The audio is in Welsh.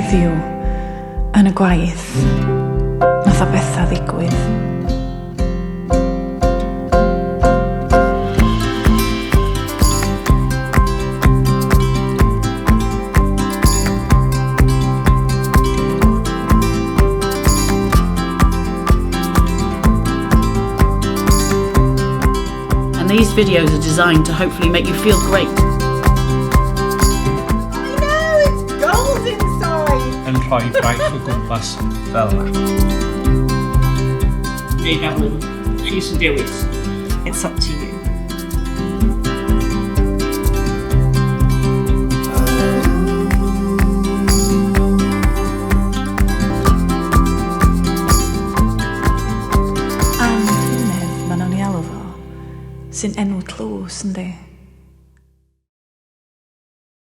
heddiw yn y gwaith nath o betha ddigwydd. And these videos are designed to hopefully make you feel great. And rhoi gwaith o gwmpas fel yna. Neu Evelyn, chi sy'n dewis. It's up to you. Am hynnydd ma'n o'n i alw fo, sy'n enw tlws yndi.